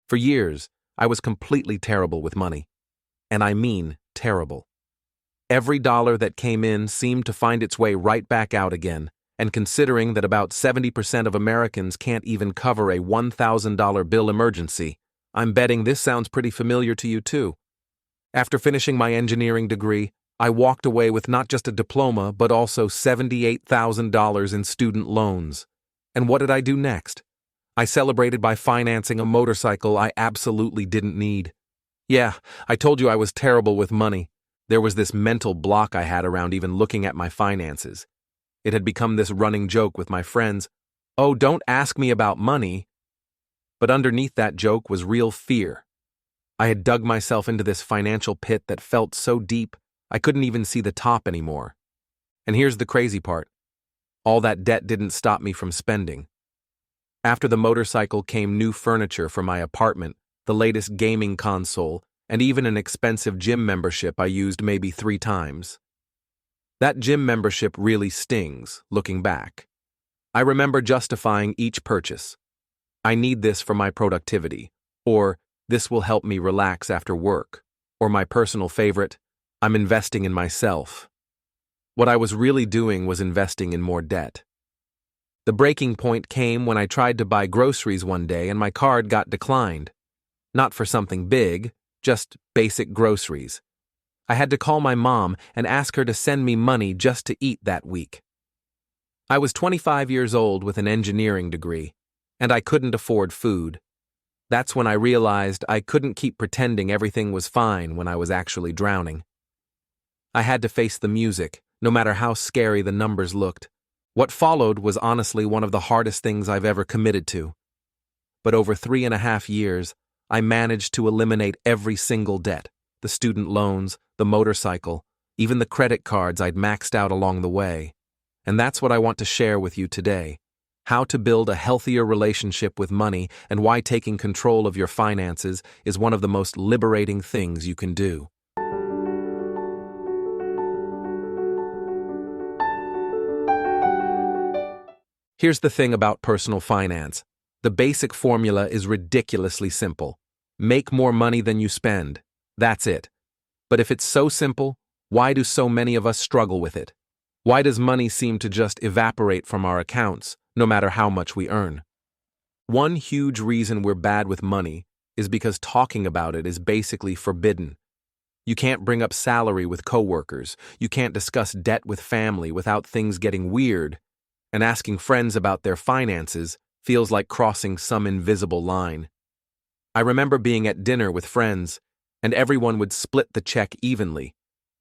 For years, I was completely terrible with money. And I mean terrible. Every dollar that came in seemed to find its way right back out again, and considering that about 70% of Americans can't even cover a $1,000 bill emergency, I'm betting this sounds pretty familiar to you too. After finishing my engineering degree, I walked away with not just a diploma but also $78,000 in student loans. And what did I do next? I celebrated by financing a motorcycle I absolutely didn't need. Yeah, I told you I was terrible with money. There was this mental block I had around even looking at my finances. It had become this running joke with my friends. Oh, don't ask me about money. But underneath that joke was real fear. I had dug myself into this financial pit that felt so deep, I couldn't even see the top anymore. And here's the crazy part. All that debt didn't stop me from spending. After the motorcycle came new furniture for my apartment, the latest gaming console, and even an expensive gym membership I used maybe 3 times. That gym membership really stings, looking back. I remember justifying each purchase. I need this for my productivity, or this will help me relax after work, or my personal favorite, I'm investing in myself. What I was really doing was investing in more debt. The breaking point came when I tried to buy groceries one day and my card got declined. Not for something big, just basic groceries. I had to call my mom and ask her to send me money just to eat that week. I was 25 years old with an engineering degree, and I couldn't afford food. That's when I realized I couldn't keep pretending everything was fine when I was actually drowning. I had to face the music, no matter how scary the numbers looked. What followed was honestly one of the hardest things I've ever committed to. But over 3.5 years, I managed to eliminate every single debt, the student loans, the motorcycle, even the credit cards I'd maxed out along the way. And that's what I want to share with you today. How to build a healthier relationship with money and why taking control of your finances is one of the most liberating things you can do. Here's the thing about personal finance. The basic formula is ridiculously simple. Make more money than you spend. That's it. But if it's so simple, why do so many of us struggle with it? Why does money seem to just evaporate from our accounts, no matter how much we earn? One huge reason we're bad with money is because talking about it is basically forbidden. You can't bring up salary with coworkers, you can't discuss debt with family without things getting weird, and asking friends about their finances feels like crossing some invisible line. I remember being at dinner with friends, and everyone would split the check evenly,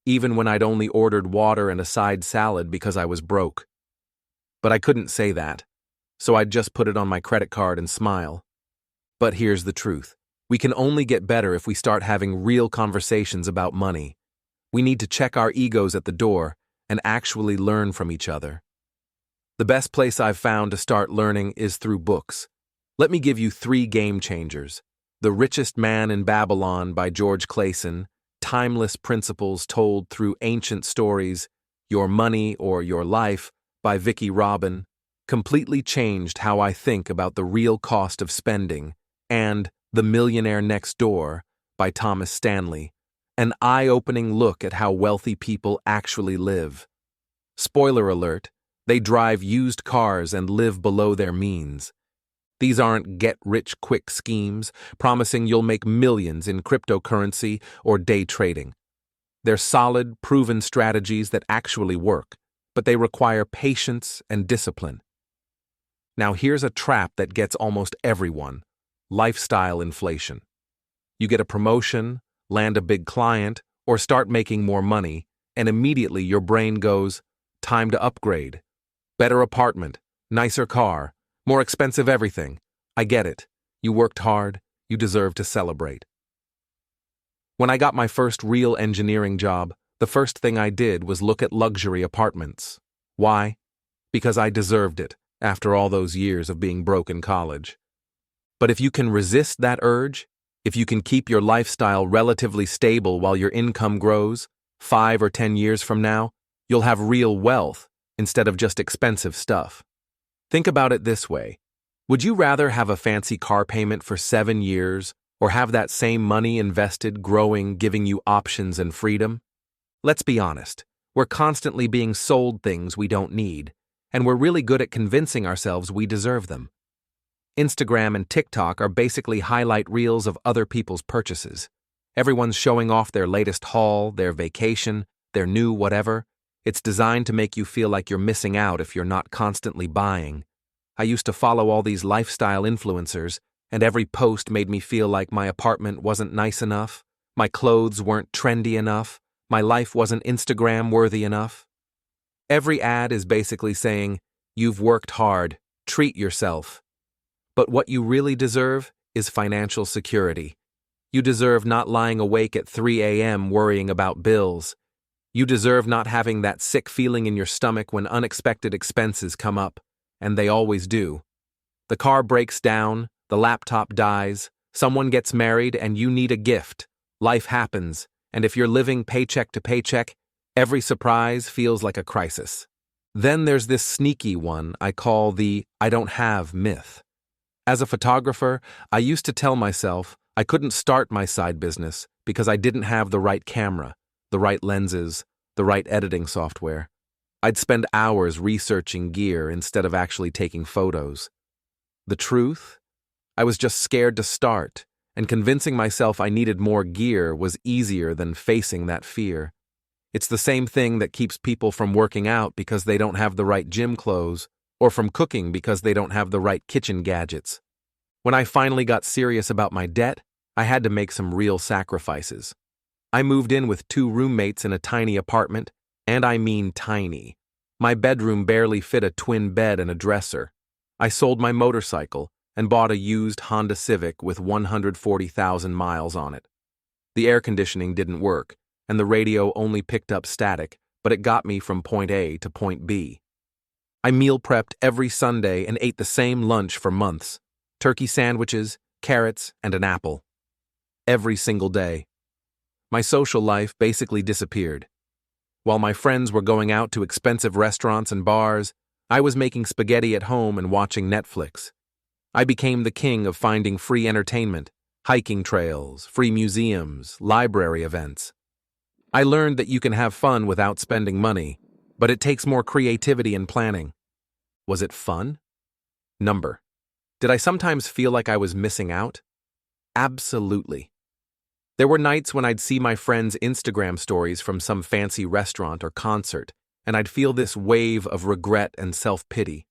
even when I'd only ordered water and a side salad because I was broke. But I couldn't say that, so I'd just put it on my credit card and smile. But here's the truth. We can only get better if we start having real conversations about money. We need to check our egos at the door and actually learn from each other. The best place I've found to start learning is through books. Let me give you 3 game changers. The Richest Man in Babylon by George Clason, Timeless Principles Told Through Ancient Stories, Your Money or Your Life by Vicki Robin, completely changed how I think about the real cost of spending, and The Millionaire Next Door by Thomas Stanley, an eye-opening look at how wealthy people actually live. Spoiler alert, they drive used cars and live below their means. These aren't get-rich-quick schemes promising you'll make millions in cryptocurrency or day trading. They're solid, proven strategies that actually work, but they require patience and discipline. Now here's a trap that gets almost everyone: lifestyle inflation. You get a promotion, land a big client, or start making more money, and immediately your brain goes, time to upgrade. Better apartment, nicer car, more expensive everything. I get it. You worked hard, you deserve to celebrate. When I got my first real engineering job, the first thing I did was look at luxury apartments. Why? Because I deserved it, after all those years of being broke in college. But if you can resist that urge, if you can keep your lifestyle relatively stable while your income grows, 5 or 10 years from now, you'll have real wealth instead of just expensive stuff. Think about it this way. Would you rather have a fancy car payment for 7 years or have that same money invested, growing, giving you options and freedom? Let's be honest. We're constantly being sold things we don't need, and we're really good at convincing ourselves we deserve them. Instagram and TikTok are basically highlight reels of other people's purchases. Everyone's showing off their latest haul, their vacation, their new whatever. It's designed to make you feel like you're missing out if you're not constantly buying. I used to follow all these lifestyle influencers, and every post made me feel like my apartment wasn't nice enough, my clothes weren't trendy enough, my life wasn't Instagram-worthy enough. Every ad is basically saying, "You've worked hard, treat yourself." But what you really deserve is financial security. You deserve not lying awake at 3 a.m. worrying about bills. You deserve not having that sick feeling in your stomach when unexpected expenses come up, and they always do. The car breaks down, the laptop dies, someone gets married, and you need a gift. Life happens, and if you're living paycheck to paycheck, every surprise feels like a crisis. Then there's this sneaky one I call the "I don't have" myth. As a photographer, I used to tell myself I couldn't start my side business because I didn't have the right camera, the right lenses, the right editing software. I'd spend hours researching gear instead of actually taking photos. The truth? I was just scared to start, and convincing myself I needed more gear was easier than facing that fear. It's the same thing that keeps people from working out because they don't have the right gym clothes, or from cooking because they don't have the right kitchen gadgets. When I finally got serious about my debt, I had to make some real sacrifices. I moved in with 2 roommates in a tiny apartment, and I mean tiny. My bedroom barely fit a twin bed and a dresser. I sold my motorcycle and bought a used Honda Civic with 140,000 miles on it. The air conditioning didn't work, and the radio only picked up static, but it got me from point A to point B. I meal prepped every Sunday and ate the same lunch for months: turkey sandwiches, carrots, and an apple. Every single day. My social life basically disappeared. While my friends were going out to expensive restaurants and bars, I was making spaghetti at home and watching Netflix. I became the king of finding free entertainment, hiking trails, free museums, library events. I learned that you can have fun without spending money, but it takes more creativity and planning. Was it fun? Number. Did I sometimes feel like I was missing out? Absolutely. There were nights when I'd see my friends' Instagram stories from some fancy restaurant or concert, and I'd feel this wave of regret and self-pity.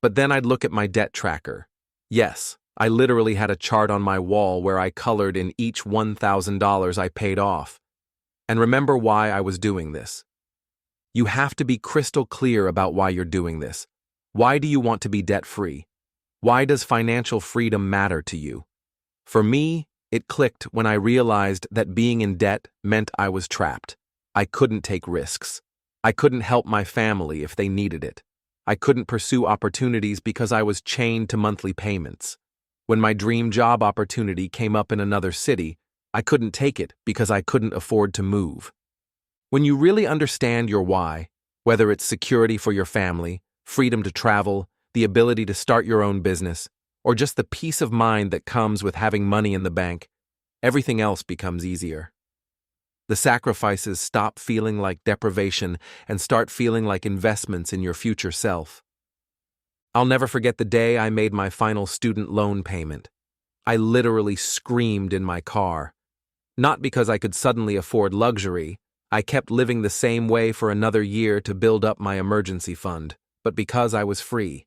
But then I'd look at my debt tracker. Yes, I literally had a chart on my wall where I colored in each $1,000 I paid off. And remember why I was doing this. You have to be crystal clear about why you're doing this. Why do you want to be debt-free? Why does financial freedom matter to you? For me, it clicked when I realized that being in debt meant I was trapped. I couldn't take risks. I couldn't help my family if they needed it. I couldn't pursue opportunities because I was chained to monthly payments. When my dream job opportunity came up in another city, I couldn't take it because I couldn't afford to move. When you really understand your why, whether it's security for your family, freedom to travel, the ability to start your own business, or just the peace of mind that comes with having money in the bank, everything else becomes easier. The sacrifices stop feeling like deprivation and start feeling like investments in your future self. I'll never forget the day I made my final student loan payment. I literally screamed in my car. Not because I could suddenly afford luxury, I kept living the same way for another year to build up my emergency fund, but because I was free.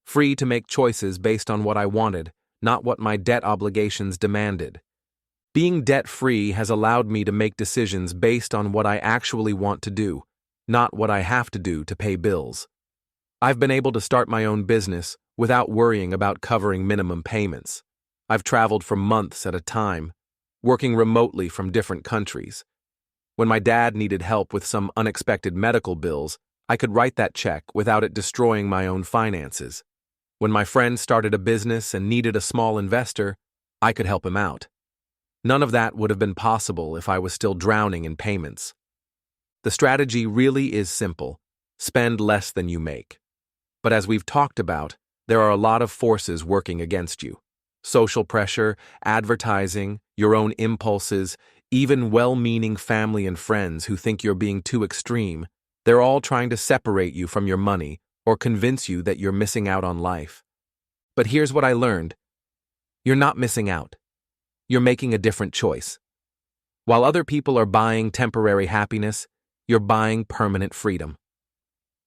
Free to make choices based on what I wanted, not what my debt obligations demanded. Being debt-free has allowed me to make decisions based on what I actually want to do, not what I have to do to pay bills. I've been able to start my own business without worrying about covering minimum payments. I've traveled for months at a time, working remotely from different countries. When my dad needed help with some unexpected medical bills, I could write that check without it destroying my own finances. When my friend started a business and needed a small investor, I could help him out. None of that would have been possible if I was still drowning in payments. The strategy really is simple: spend less than you make. But as we've talked about, There are a lot of forces working against you. Social pressure, advertising, your own impulses, even well-meaning family and friends who think you're being too extreme. They're all trying to separate you from your money or convince you that you're missing out on life. But here's what I learned. You're not missing out. You're making a different choice. While other people are buying temporary happiness, you're buying permanent freedom.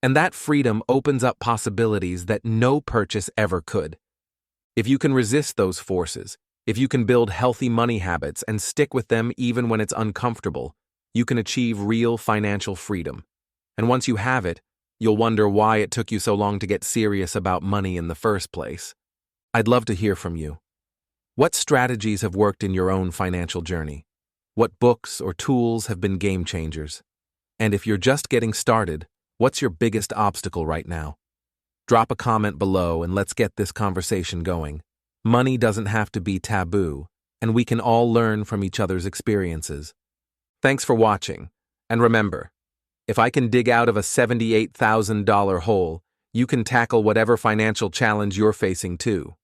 And that freedom opens up possibilities that no purchase ever could. If you can resist those forces, if you can build healthy money habits and stick with them even when it's uncomfortable, you can achieve real financial freedom. And once you have it, you'll wonder why it took you so long to get serious about money in the first place. I'd love to hear from you. What strategies have worked in your own financial journey? What books or tools have been game changers? And if you're just getting started, what's your biggest obstacle right now? Drop a comment below and let's get this conversation going. Money doesn't have to be taboo, and we can all learn from each other's experiences. Thanks for watching, and remember, if I can dig out of a $78,000 hole, you can tackle whatever financial challenge you're facing too.